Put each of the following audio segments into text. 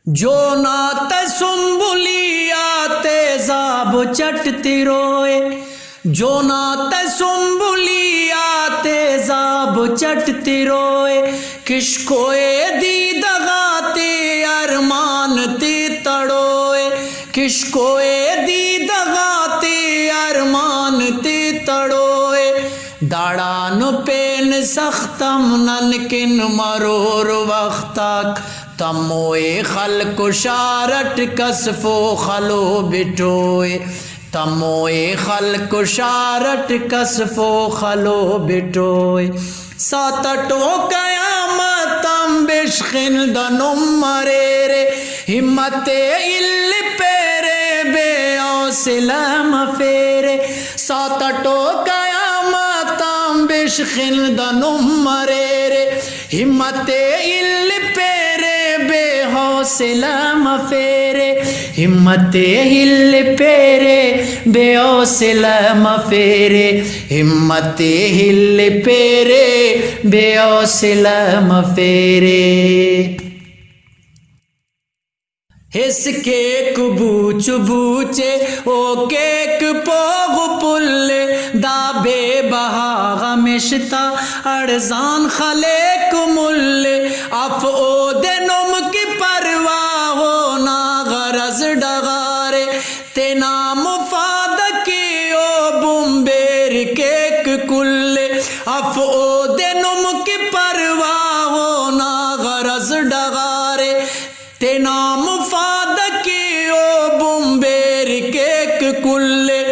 جو نات سنبلیات تیزاب چٹتی روئے، جو نات سنبلیات تیزاب چٹتی روئے، کشکوئے دیدگاتے ارمان تی تڑوئے، کشکوئے دیدگاتے ارمان تی تڑوئے، داڑان پین سختم ننکن مرور وقتک، تموئے خلق شارٹ کسفو خلو بٹوئے، تموئے خلق شارٹ کسفو خلو بٹوئے، ساتٹو قیامتم بشخن دنم مرے، ہمت ال پیرے بے اوسلم فیرے، ساتٹو قیامتم بشخن دنم مرے، ہمت ال پیرے بے حوصلہ مفیرے، ہمت ہل پیرے بے حوصلہ مفیرے، ہمت ہل پیرے بے حوصلہ مفیرے۔ اس کیک بوچ بوچے او کیک پوغ پلے، دا بے بہا غمشتا ارزان خلیک ملے، اف او دنم کی پرواہ ہونا غرض ڈغارے، تینا مفاد کی او بمبیر کیک کلے، اف او دنم کی پرواہ ہونا غرض ڈغارے، تینا مفاد کی او بمبیر کیک کلے،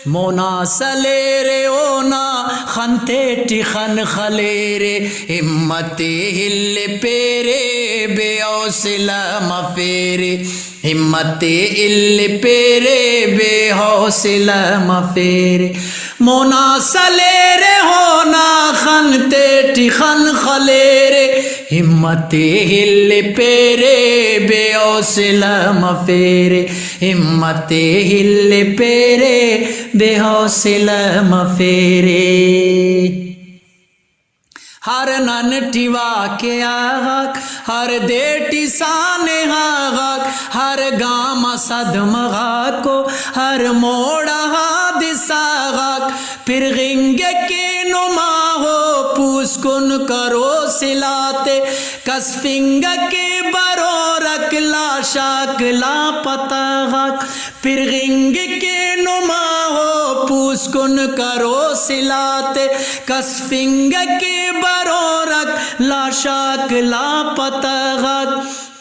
مونا سلیرے اونا خنتے خن خلیرے، ہمت ہل پیرے بے حوصلہ مفیرے، ہمت ہل پیرے بے حوصلہ مفیرے، مونا سلیرے ہونا خنتے خن خلیرے، ہمت ہل پیرے بے حوصلہ مفیرے، ہمت ہل پیرے بے حوصلہ مفیرے۔ ہر ننٹی واقع آغاک، ہر دیٹی سانے آغاک، ہر گام صدم غاکو، ہر موڑا حادث آغاک، پھر غنگے کی نما ہو پوس کن کرو سلاتے، کس فنگ کی برو رک لا شاک لا پتا غاک، پھر غنگ کی نما ہو پوس کن کرو سلاتے، کس فنگ کی برو رک لا شاک لا پتا غاک،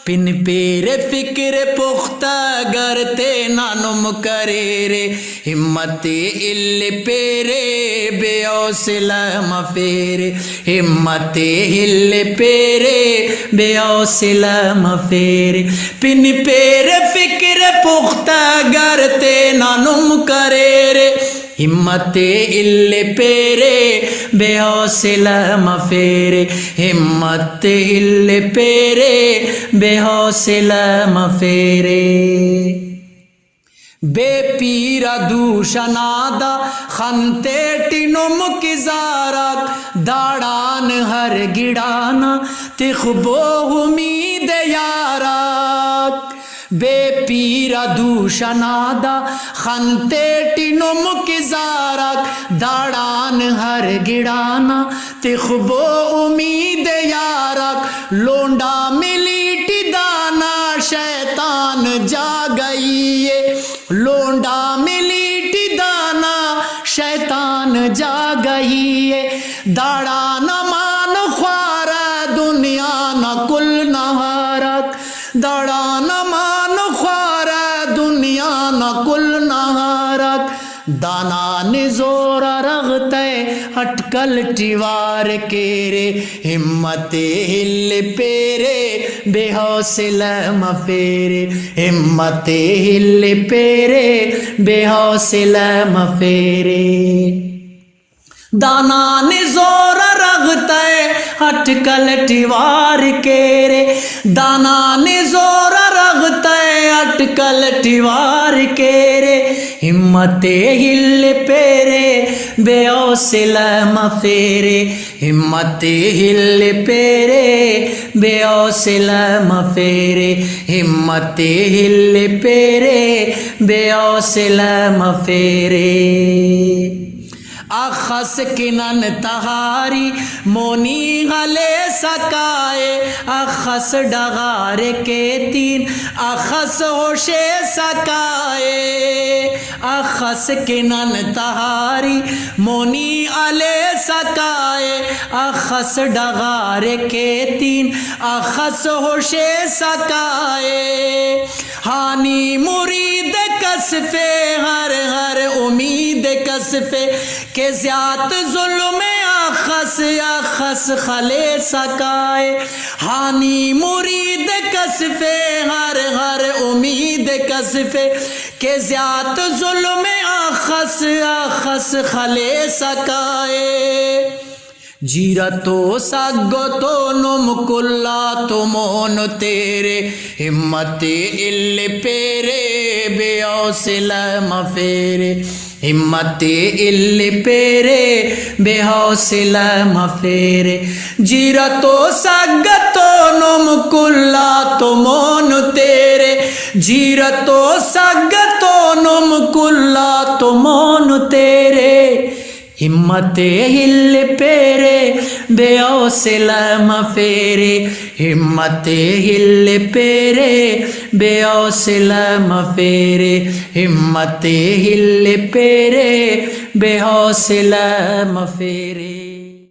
پن پیر فکر پختہ گرتے نانم کرے رے، ہمت ال پیرے بے حوصلہ مفیرے، ہمت ہل پیرے بے حوصلہ مفیرے، پن پیر فکر پختہ گرتے نانم کرے رے، ہمت ال پیرے بے حوصلہ مفیرے، ہمت ہل پیرے بے حوصلہ مفیرے۔ بے پیرا دوشنادا خنتے ٹنم کی زارک، داڑان ہر گڑانا تخبو امید یارک، بے پیرا دوشنادا خنتے ٹنم کی زارک، داڑان ہر گڑانا تخبو امید یارک، لونڈا ملیٹی دانا شیطان جا گئی ہے، لونڈا ملیٹی دانا شیطان جا گئی ہے، داڑا نمان خوارا دنیا نہ کل نہارک، داڑا نمان خوارا دنیا نہ کل نہارک، دانا نزور رغتے اٹکل ٹیوار کیرے، ہمت ہل پیرے بے حوصلہ مفیرے، ہمت ہل پیرے بے حوصلہ مفیرے، دانا نزور رغتے اٹکل ٹیوار کیرے، دانا نزور رغتے لگتا ہے اٹکل ٹیوار کے رے ہمت ہل پیرے بے حوصلہ مفیرے ہمت ہل پیرے بے حوصلہ مفیرے ہمت ہل پیرے بے حوصلہ مفیرے اخس کنن تہاری مونی غلے سکائے اخس ڈغار کے تین اخس ہوشے سکائے اخس کنن تہاری مونی علی سکائے اخس ڈغار کے تین اخس ہوشے سکائے ہانی مرید کسفے ہر ہر امید کسفے کہ زیاد ظلم اخس اخس خلے سکائے ہانی مرید کسفے ہر ہر امید کسفے کہ زیاد ظلم اخس اخس خلے سکائے جیرتو سگتو نم کلا تمون تیرے ہمت ال پیرے بے حوصلہ مفیرے ہمت ال پیرے بے حوصلہ مفیرے جیرتو سگتو نم کلا تمون تیرے جیرتو سگتو نم کلا تمون تیرے ہمت ہل پیرے بے حوصلہ مفیرے ہمت ہل پیرے بے حوصلہ مفیرے ہمت ہل پیرے بے حوصلہ مفیرے